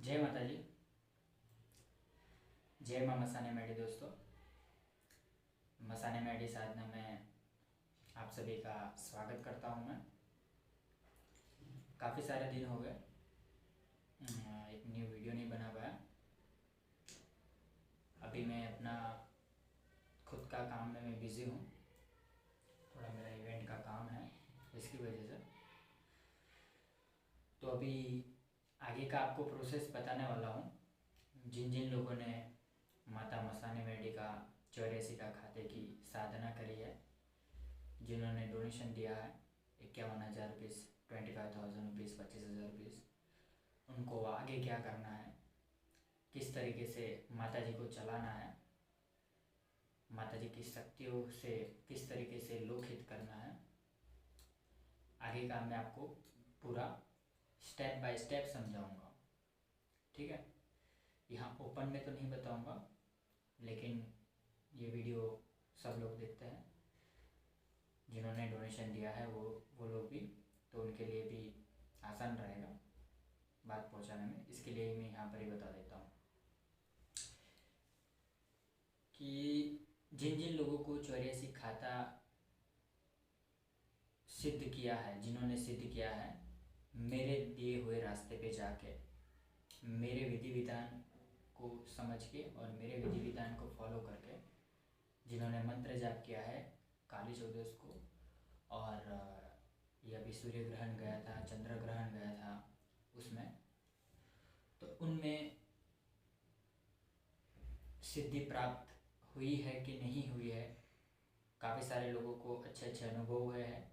जय माता जी। जय माँ मसाने मैडी। दोस्तों, मसाने मैडी साधना में आप सभी का स्वागत करता हूँ। मैं काफ़ी सारे दिन हो गए एक न्यू वीडियो नहीं बना पाया। अभी मैं अपना खुद का काम में मैं बिज़ी हूँ। थोड़ा मेरा इवेंट का काम है, इसकी वजह से। तो अभी आगे का आपको प्रोसेस बताने वाला हूँ। जिन जिन लोगों ने माता मसाने मैडी का 84 का खाते की साधना करी है, जिन्होंने डोनेशन दिया है 51,000 रुपीज़, 25,000 रुपीज़, 25,000 रुपीज़, उनको आगे क्या करना है, किस तरीके से माता जी को चलाना है, माता जी की शक्तियों से किस तरीके से लोकहित करना है, आगे का मैं आपको पूरा स्टेप बाय स्टेप समझाऊंगा। ठीक है, यहाँ ओपन में तो नहीं बताऊंगा, लेकिन ये वीडियो सब लोग देखते हैं जिन्होंने डोनेशन दिया है, वो लोग भी, तो उनके लिए भी आसान रहेगा बात पहुंचाने में। इसके लिए मैं यहाँ पर ही बता देता हूँ कि जिन जिन लोगों को 84 खाता सिद्ध किया है, जिन्होंने सिद्ध किया है मेरे दिए हुए रास्ते पे जाके, मेरे विधि विधान को समझ के और मेरे विधि विधान को फॉलो करके, जिन्होंने मंत्र जाप किया है काली चौदस को, और ये अभी सूर्य ग्रहण गया था, चंद्र ग्रहण गया था उसमें, तो उनमें सिद्धि प्राप्त हुई है कि नहीं हुई है। काफ़ी सारे लोगों को अच्छे अच्छे अनुभव हुए हैं,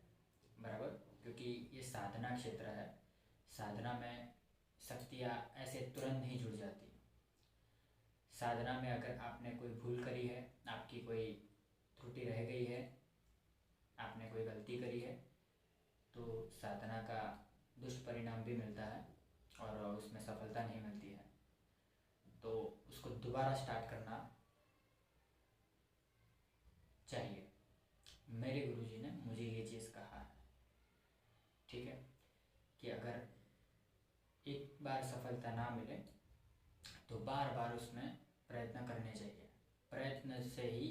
बराबर, क्योंकि ये साधना क्षेत्र है। साधना में शक्तियाँ ऐसे तुरंत नहीं जुड़ जाती। साधना में अगर आपने कोई भूल करी है, आपकी कोई त्रुटि रह गई है, आपने कोई गलती करी है, तो साधना का दुष्परिणाम भी मिलता है और उसमें सफलता नहीं मिलती है। तो उसको दोबारा स्टार्ट करना चाहिए। मेरे गुरुजी ने मुझे ये चीज़ कहा है, ठीक है, कि अगर एक बार सफलता ना मिले तो बार बार उसमें प्रयत्न करने चाहिए। प्रयत्न से ही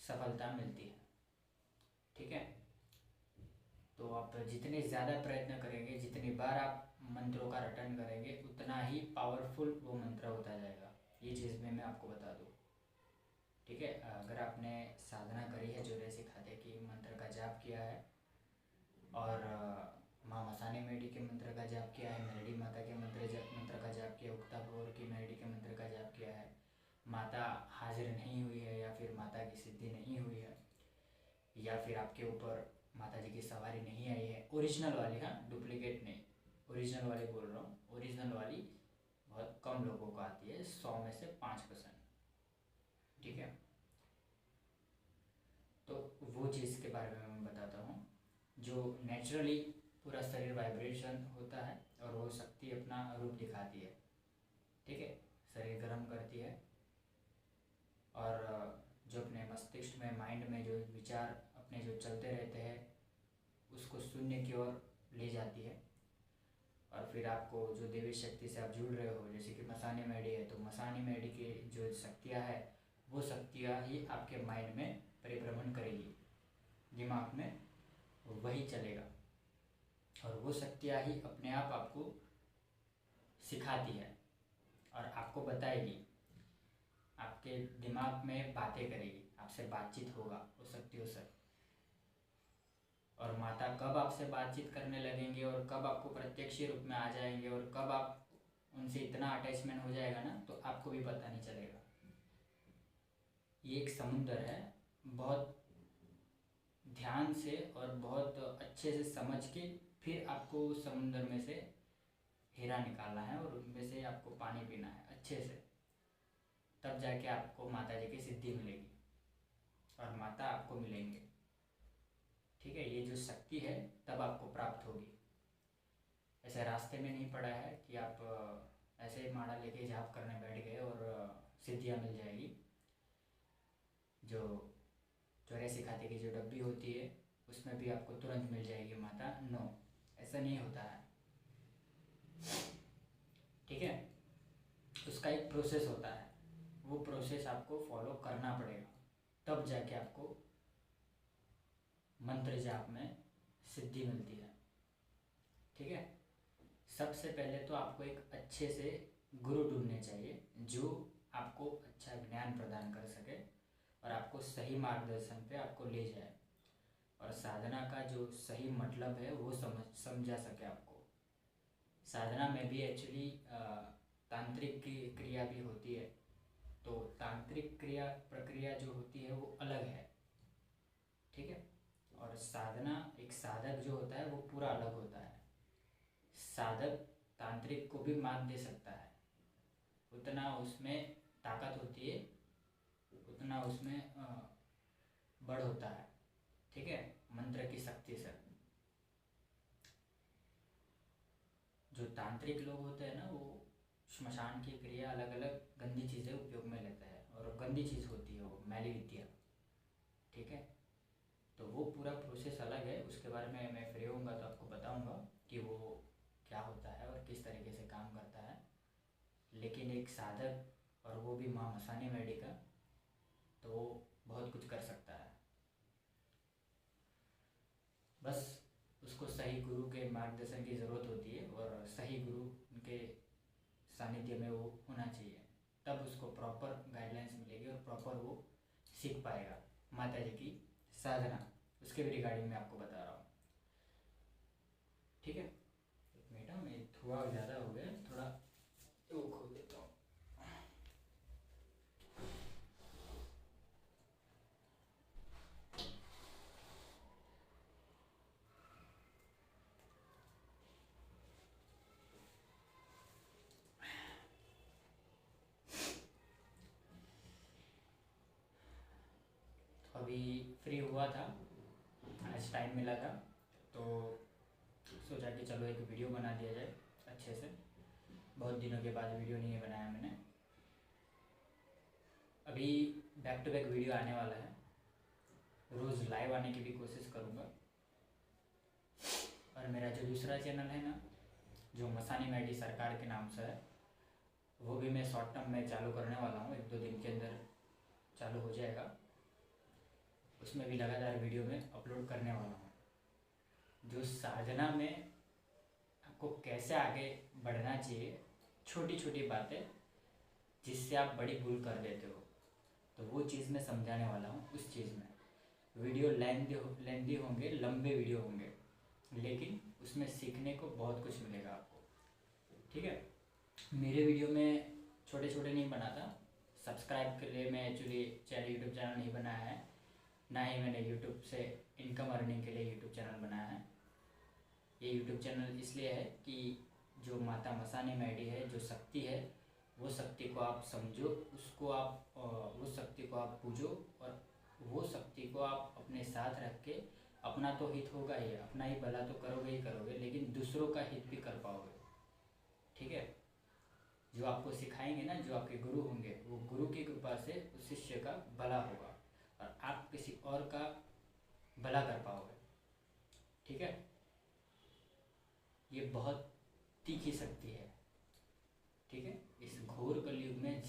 सफलता मिलती है। ठीक है, तो आप जितने ज़्यादा प्रयत्न करेंगे, जितनी बार आप मंत्रों का रटन करेंगे, उतना ही पावरफुल वो मंत्र होता जाएगा। ये चीज़ मैं आपको बता दूँ। ठीक है, अगर आपने साधना करी है, 84 खाते की मंत्र का जाप किया है, और माँ मसाने मैडी के मंत्र का जाप किया है, मैडी माता के मंत्र का जाप किया, उक्ता भोर की मैडी के मंत्र का जाप किया है, माता हाजिर नहीं हुई है, या फिर माता की सिद्धि नहीं हुई है, या फिर आपके ऊपर माता जी की सवारी नहीं आई है, ओरिजिनल वाली, हाँ, डुप्लीकेट नहीं, ओरिजिनल वाली बोल रहा हूँ। ओरिजिनल वाली बहुत कम लोगों को आती है, 100 में से 5%। ठीक है, तो वो चीज़ के बारे में मैं बताता हूँ। जो नेचुरली पूरा शरीर वाइब्रेशन होता है और वो शक्ति अपना रूप दिखाती है। ठीक है, शरीर गर्म करती है, और जो अपने मस्तिष्क में, माइंड में जो विचार अपने जो चलते रहते हैं, उसको शून्य की ओर ले जाती है। और फिर आपको जो देवी शक्ति से आप जुड़ रहे हो, जैसे कि मसाने मैडी है, तो मसाने मैडी की जो शक्तियाँ है, वो शक्तियाँ ही आपके माइंड में परिभ्रमण करेगी, दिमाग में वही चलेगा, और वो शक्तियाँ ही अपने आप आपको सिखाती है और आपको बताएगी, आपके दिमाग में बातें करेगी, आपसे बातचीत होगा उस शक्तियों से। और माता कब आपसे बातचीत करने लगेंगे और कब आपको प्रत्यक्ष रूप में आ जाएंगे और कब आप उनसे इतना अटैचमेंट हो जाएगा ना, तो आपको भी पता नहीं चलेगा। ये एक समुंदर है, बहुत ध्यान से और बहुत अच्छे से समझ के फिर आपको उस समुंदर में से हीरा निकालना है, और उनमें से आपको पानी पीना है अच्छे से, तब जाके आपको माता जी की सिद्धि मिलेगी और माता आपको मिलेंगे। ठीक है, ये जो शक्ति है तब आपको प्राप्त होगी। ऐसे रास्ते में नहीं पड़ा है कि आप ऐसे ही माला लेके जाप करने बैठ गए और सिद्धियाँ मिल जाएगी। जो 84 खाते की जो डब्बी होती है, उसमें भी आपको तुरंत मिल जाएगी माता, नो, ऐसा नहीं होता है। ठीक है। उसका एक प्रोसेस होता है, वो प्रोसेस आपको फॉलो करना पड़ेगा, तब जाके आपको मंत्र जाप में सिद्धि मिलती है। ठीक है। सबसे पहले तो आपको एक अच्छे से गुरु ढूंढने चाहिए जो आपको अच्छा ज्ञान प्रदान कर सके और आपको सही मार्गदर्शन पे आपको ले जाए और साधना का जो सही मतलब है वो समझा सके आपको। साधना में भी एक्चुअली तांत्रिक की क्रिया भी होती है, तो तांत्रिक क्रिया प्रक्रिया जो होती है वो अलग है। ठीक है। और साधना, एक साधक जो होता है वो पूरा अलग होता है। साधक तांत्रिक को भी मात दे सकता है, उतना उसमें ताकत होती है, उतना उसमें बड़ होता है। ठीक है। मंत्र की शक्ति से जो तांत्रिक लोग होते हैं ना, वो श्मशान की क्रिया अलग अलग गंदी चीज़ें उपयोग में लेते हैं और गंदी चीज़ होती है वो मैली विद्या। ठीक है। तो वो पूरा प्रोसेस अलग है, उसके बारे में मैं फ्री होऊंगा तो आपको बताऊंगा कि वो क्या होता है और किस तरीके से काम करता है। लेकिन एक साधक, और वो भी माँ मसानी मैडी का, तो वो बहुत कुछ कर सकता है। बस उसको सही गुरु के मार्गदर्शन की ज़रूरत होती है और सही गुरु उनके सानिध्य में वो होना चाहिए, तब उसको प्रॉपर गाइडलाइंस मिलेगी और प्रॉपर वो सीख पाएगा माता जी की साधना। उसके भी रिगार्डिंग मैं आपको बता रहा हूँ। ठीक है। एक मिनट, मैं थोड़ा ज़्यादा हो गया, थोड़ा वो खोल देता हूँ। अभी फ्री हुआ था, आज टाइम मिला था, तो सोचा कि चलो एक वीडियो बना दिया जाए अच्छे से। बहुत दिनों के बाद वीडियो नहीं बनाया मैंने। अभी बैक टू बैक वीडियो आने वाला है, रोज़ लाइव आने की भी कोशिश करूँगा। और मेरा जो दूसरा चैनल है ना, जो मसानी मैडी सरकार के नाम से है, वो भी मैं शॉर्ट टर्म में चालू करने वाला हूँ, 1-2 दिन के अंदर चालू हो जाएगा। उसमें भी लगातार वीडियो में अपलोड करने वाला हूँ, जो साधना में आपको कैसे आगे बढ़ना चाहिए, छोटी छोटी बातें जिससे आप बड़ी भूल कर देते हो, तो वो चीज़ मैं समझाने वाला हूँ। उस चीज़ में वीडियो लेंदी होंगे, लंबे वीडियो होंगे, लेकिन उसमें सीखने को बहुत कुछ मिलेगा आपको। ठीक है। मेरे वीडियो में छोटे छोटे नहीं बनाता। सब्सक्राइब के लिए मैं एक्चुअली यूट्यूब चैनल नहीं बनाया है, ना ही मैंने यूट्यूब से इनकम अर्निंग के लिए यूट्यूब चैनल बनाया है। ये यूट्यूब चैनल इसलिए है कि जो माता मसानी मैडी है, जो शक्ति है, वो शक्ति को आप समझो, उसको आप वो शक्ति को आप पूजो, और वो शक्ति को आप अपने साथ रख के, अपना तो हित होगा ही, अपना ही भला तो करोगे ही करोगे, लेकिन दूसरों का हित भी कर पाओगे। ठीक है। जो आपको सिखाएंगे ना, जो आपके गुरु होंगे, वो गुरु की कृपा से उस शिष्य का भला होगा और आप किसी और का भला कर पाओगे। ठीक है। ये बहुत तीखी शक्ति है। ठीक है। इस घोर कलयुग में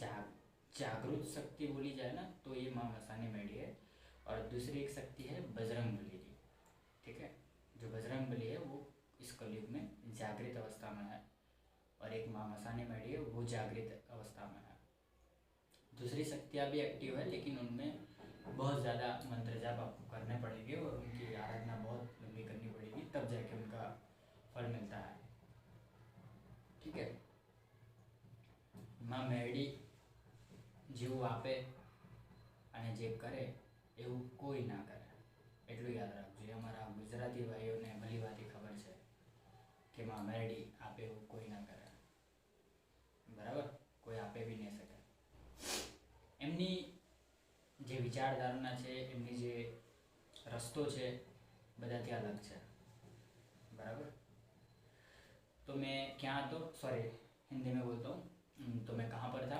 जागृत शक्ति बोली जाए ना, तो ये माँ मसानी मैडी है। और दूसरी एक शक्ति है बजरंग बली जी। ठीक है। जो बजरंग बली है वो इस कलयुग में जागृत अवस्था में है, और एक माँ मसानी मैडी है वो जागृत अवस्था में है। दूसरी शक्तियाँ भी एक्टिव है, लेकिन उनमें बहुत ज़्यादा मंत्र जाप आपको करने पड़ेंगे और उनकी आराधना बहुत लंबी करनी पड़ेगी, तब जाके उनका फल मिलता है। ठीक है। माँ मैडी જેવું આપે અને જે કરે એવું કોઈ ના કરે, એટલું યાદ રાખજો। અમારા ગુજરાતી ભાઈઓને ભલીભાંતિ ખબર છે કે માં મેરડી આપે એવું કોઈ ના કરે, બરાબર? કોઈ આપે બી નહીં શકે। એમની જે વિચારધારણા છે, એમની જે રસ્તો છે, બધાથી અલગ છે, બરાબર? तो मैं क्या, तो सॉरी हिंदी में बोलता हूँ, तो मैं कहाँ पर था?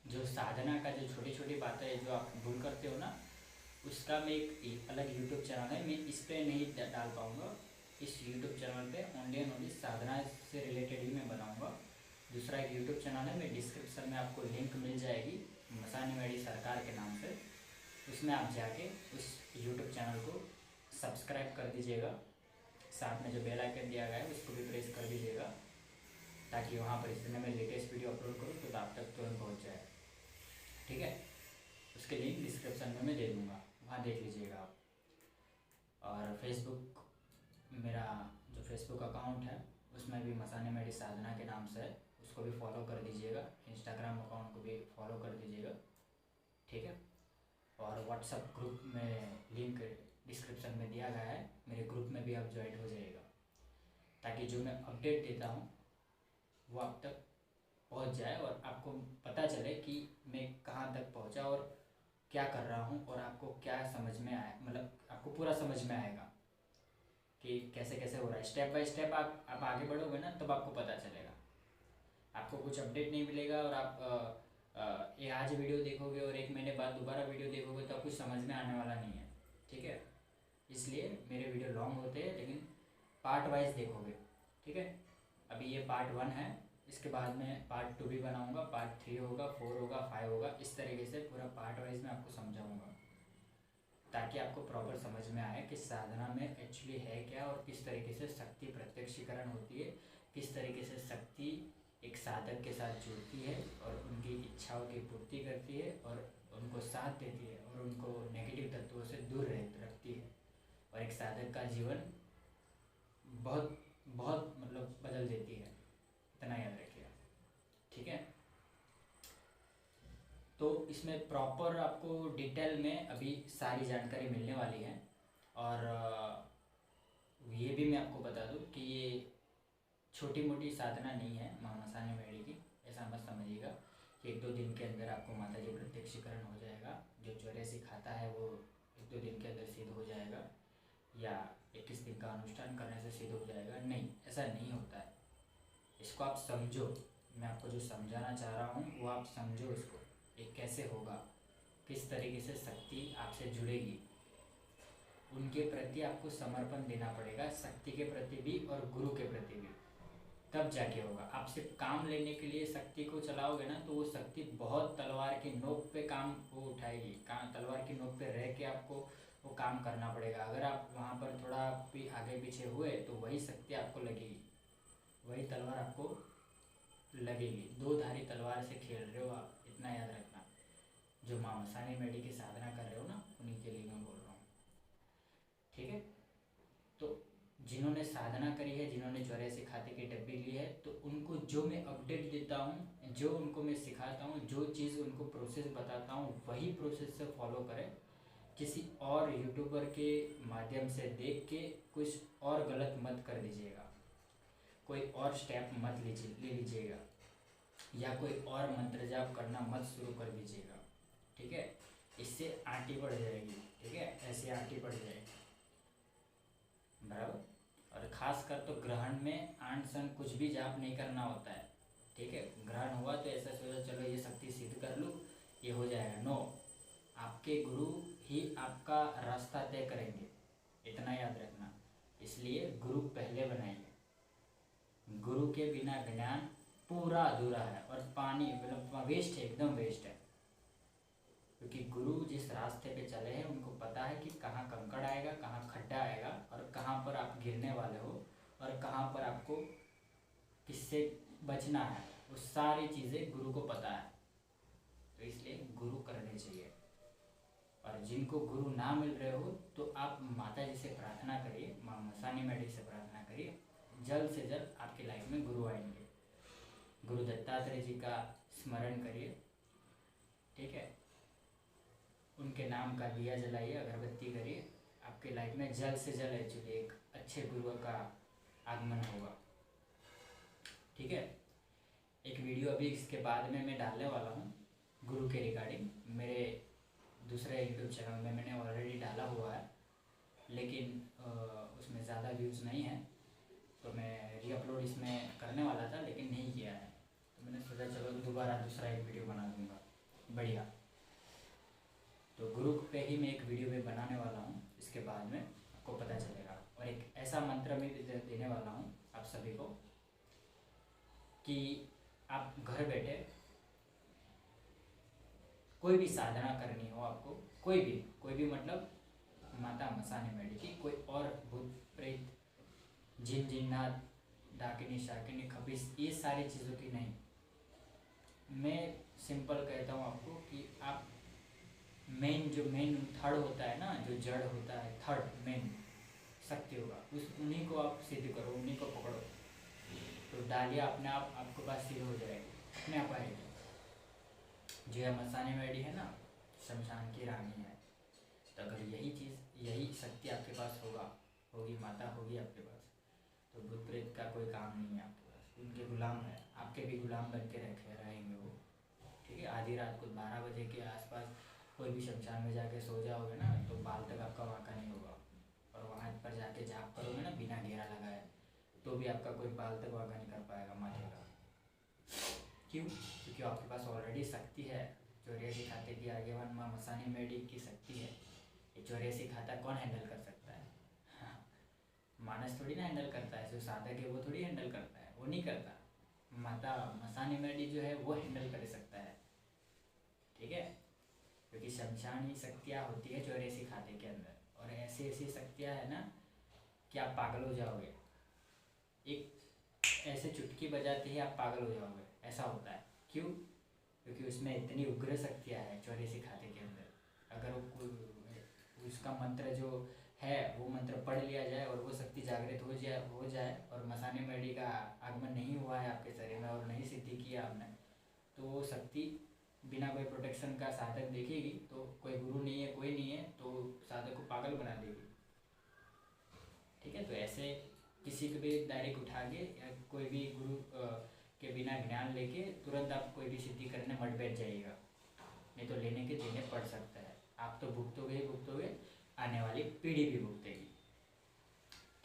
जो साधना का जो छोटी छोटी बातें जो आप भूल करते हो ना, उसका मैं एक अलग यूट्यूब चैनल है, मैं इस पर नहीं डाल पाऊँगा। इस यूट्यूब चैनल पे ओनली एंड ओनली साधना से रिलेटेड ही मैं बनाऊँगा। दूसरा एक यूट्यूब चैनल है, मेरे डिस्क्रिप्शन में आपको लिंक मिल जाएगी, मसानी मेडी सरकार के नाम से। उसमें आप जाके उस यूट्यूब चैनल को सब्सक्राइब कर दीजिएगा। साथ में जो बेल आइकन दिया गया है उसको भी प्रेस कर दीजिएगा, ताकि वहाँ पर जितने मैं लेटेस्ट वीडियो अपलोड करूँ तो आप तक तुरंत पहुँच जाए। ठीक है, उसके लिंक डिस्क्रिप्शन में मैं दे दूँगा, वहाँ देख लीजिएगा आप। और फेसबुक, मेरा जो फेसबुक अकाउंट है उसमें भी मसानी मेडी साधना के नाम से है, उसको भी फॉलो कर दीजिएगा। इंस्टाग्राम अकाउंट को भी फॉलो कर दीजिएगा। ठीक है, और व्हाट्सएप ग्रुप में लिंक डिस्क्रिप्शन में दिया गया है, मेरे ग्रुप में भी आप ज्वाइन हो जाइएगा, ताकि जो मैं अपडेट देता हूँ वो आप तक पहुँच जाए और आपको पता चले कि मैं कहाँ तक पहुँचा और क्या कर रहा हूँ, और आपको क्या समझ में आए, मतलब आपको पूरा समझ में आएगा कि कैसे कैसे हो रहा है। स्टेप बाय स्टेप आप आगे बढ़ोगे ना, तब आपको पता चलेगा। आपको कुछ अपडेट नहीं मिलेगा और आप ये आज वीडियो देखोगे और एक महीने बाद दोबारा वीडियो देखोगे तो कुछ समझ में आने वाला नहीं है। ठीक है, इसलिए मेरे वीडियो लॉन्ग होते हैं, लेकिन पार्ट वाइज देखोगे। ठीक है, अभी ये पार्ट 1 है, इसके बाद में पार्ट 2 भी बनाऊंगा, पार्ट 3 होगा, 4 होगा, 5 होगा, इस तरीके से पूरा पार्ट वाइज में आपको समझाऊंगा, ताकि आपको प्रॉपर समझ में आए कि साधना में एक्चुअली है क्या और किस तरीके से शक्ति प्रत्यक्षीकरण होती है, किस तरीके से शक्ति एक साधक के साथ जुड़ती है और उनकी इच्छाओं की पूर्ति करती है और उनको साथ देती है और उनको नेगेटिव तत्वों से दूर रखती है, और एक साधक का जीवन बहुत बहुत मतलब बदल देती है। इतना याद रखिए। ठीक है, तो इसमें प्रॉपर आपको डिटेल में अभी सारी जानकारी मिलने वाली है। और ये भी मैं आपको बता दूं कि ये छोटी मोटी साधना नहीं है माँ मसानी मेडी की, ऐसा मत समझिएगा कि 1-2 दिन के अंदर आपको माता जी प्रत्यक्षीकरण हो जाएगा। जो चौरासी खाता है वो 1-2 दिन के अंदर सिद्ध हो जाएगा, या 21 दिन का अनुष्ठान करने से सिद्ध हो जाएगा। नहीं, ऐसा नहीं होता है। इसको आप समझो, मैं आपको जो समझाना चाह रहा हूँ वो आप समझो इसको, ये कैसे होगा, किस तरीके से शक्ति आपसे जुड़ेगी। उनके प्रति आपको समर्पण देना पड़ेगा, शक्ति के प्रति भी और गुरु के प्रति भी, तब जाके होगा। आप सिर्फ काम लेने के लिए शक्ति को चलाओगे ना, तो वो शक्ति बहुत तलवार की नोक पे काम वो उठाएगी, तलवार की नोक पे रह के आपको वो काम करना पड़ेगा। अगर आप वहाँ पर थोड़ा भी आगे पीछे हुए तो वही शक्ति आपको लगेगी, वही तलवार आपको लगेगी। 2 धारी तलवार से खेल रहे हो आप, इतना याद रखना। जो माँ मसानी मेडी की साधना कर रहे हो ना, उन्हीं के लिए मैं बोल रहा हूँ। ठीक है, तो जिन्होंने साधना करी है, जिन्होंने 84 खाते की डब्बी ली है, तो उनको जो मैं अपडेट देता हूँ, जो उनको मैं सिखाता हूँ, जो चीज़ उनको प्रोसेस बताता हूँ, वही प्रोसेस से फॉलो करें। किसी और यूट्यूबर के माध्यम से देख के कुछ और गलत मत कर दीजिएगा, कोई और स्टेप मत ले लीजिएगा, या कोई और मंत्र जाप करना मत शुरू कर दीजिएगा। ठीक है, इससे आंटी बढ़ जाएगी। ठीक है, ऐसे आंटी बढ़ जाएगी बराबर। और ख़ासकर तो ग्रहण में आंट सन कुछ भी जाप नहीं करना होता है। ठीक है, ग्रहण हुआ तो ऐसा सोचा चलो ये शक्ति सिद्ध कर लूँ, ये हो जाएगा। नो, आपके गुरु ही आपका रास्ता तय करेंगे, इतना याद रखना। इसलिए गुरु पहले बनाइए। गुरु के बिना ज्ञान पूरा अधूरा है और पानी मतलब वेस्ट है, एकदम वेस्ट है। क्योंकि गुरु जिस रास्ते पे चले हैं उनको पता है कि कहाँ कंकड़ आएगा, कहाँ खड्डा आएगा, और कहाँ पर आप गिरने वाले हो, और कहाँ पर आपको किससे बचना है, वो सारी चीज़ें गुरु को पता है। तो इसलिए गुरु करने चाहिए। और जिनको गुरु ना मिल रहे हो तो आप माता जी से प्रार्थना करिए, माँ मसानी मेडी से प्रार्थना करिए, जल्द से जल्द आपकी लाइफ में गुरु आएंगे। गुरु दत्तात्रेय जी का स्मरण करिए। ठीक है, उनके नाम का दिया जलाइए, अगरबत्ती करिए, आपके लाइफ में जल्द से जल्द एक्चुअली एक अच्छे गुरु का आगमन होगा। ठीक है, एक वीडियो अभी इसके बाद में मैं डालने वाला हूँ गुरु के रिगार्डिंग, मेरे दूसरे यूट्यूब चैनल में मैंने ऑलरेडी डाला हुआ है, लेकिन उसमें ज़्यादा व्यूज़ नहीं है, तो मैं रीअपलोड इसमें करने वाला था लेकिन नहीं किया है। तो मैंने सोचा चलो दोबारा दूसरा एक वीडियो बना दूँगा बढ़िया। तो गुरु पे ही मैं एक वीडियो में बनाने वाला हूँ, इसके बाद में आपको पता चलेगा। और एक ऐसा मंत्र भी देने वाला हूँ आप सभी को कि आप घर बैठे कोई भी साधना करनी हो आपको, कोई भी मतलब माता मसाने मेडी की, कोई और भूत प्रेत जिन जिन्नात डाकिनी शाकिनी खबीस ये सारी चीज़ों की नहीं। मैं सिंपल कहता हूँ आपको कि आप मेन थर्ड होता है ना, जो जड़ होता है, थर्ड मेन शक्ति होगा, उन्हीं को आप सिद्ध करो, उन्हीं को पकड़ो, तो डालिया अपने आप आपके पास सिद्ध हो जाएगी, अपने आप आएगी। जो है मसाने मेडी है ना, शमशान की रानी है, तो अगर यही शक्ति आपके पास होगी माता होगी आपके पास, तो भूत प्रेत का कोई काम नहीं है आपके पास, उनके गुलाम है, आपके भी गुलाम बन के रहेंगे वो। ठीक है, आधी रात को 12 बजे के आसपास कोई भी शमशान में जाके सो जाओगे ना, तो बाल तक आपका वाका नहीं होगा, और वहाँ पर जाके जाप करोगे ना बिना घेरा लगाए, तो भी आपका कोई बाल तक वाका नहीं कर पाएगा माथे का। क्यों? क्योंकि आपके पास ऑलरेडी शक्ति है। 84 खाते की आगेवान माँ मसानी मेडी की शक्ति है। ये 84 खाता कौन हैंडल कर सकता है? हाँ, मानस थोड़ी ना हैंडल करता है, जो साधक है वो थोड़ी हैंडल करता है, वो नहीं करता। माता मसानी मेडी जो है वो हैंडल कर सकता है। ठीक है, क्योंकि शमशान ही शक्तियाँ होती है 84 खाते के अंदर, और ऐसी ऐसी शक्तियाँ है ना कि आप पागल हो जाओगे। एक ऐसे चुटकी बजाते ही आप पागल हो जाओगे, ऐसा होता है। क्यों? क्योंकि उसमें इतनी उग्र शक्तियाँ हैं 84 खाते के अंदर। अगर उसका मंत्र जो है वो मंत्र पढ़ लिया जाए और वो शक्ति जागृत हो जाए और मसाने मेडी का आगमन नहीं हुआ है आपके शरीर में और नहीं सिद्धि किया आपने, तो वो शक्ति बिना कोई प्रोटेक्शन का साधक देखेगी, तो कोई गुरु नहीं है, कोई नहीं है, तो साधक को पागल बना देगी। ठीक है, तो ऐसे किसी को भी डायरेक्ट उठा के या कोई भी गुरु के बिना ज्ञान लेके तुरंत आप कोई भी सिद्धि करने मत बैठ जाइएगा, नहीं तो लेने के देने पड़ सकता है। आप तो भुगतोगे ही भुगतोगे, आने वाली पीढ़ी भी भुगतेगी।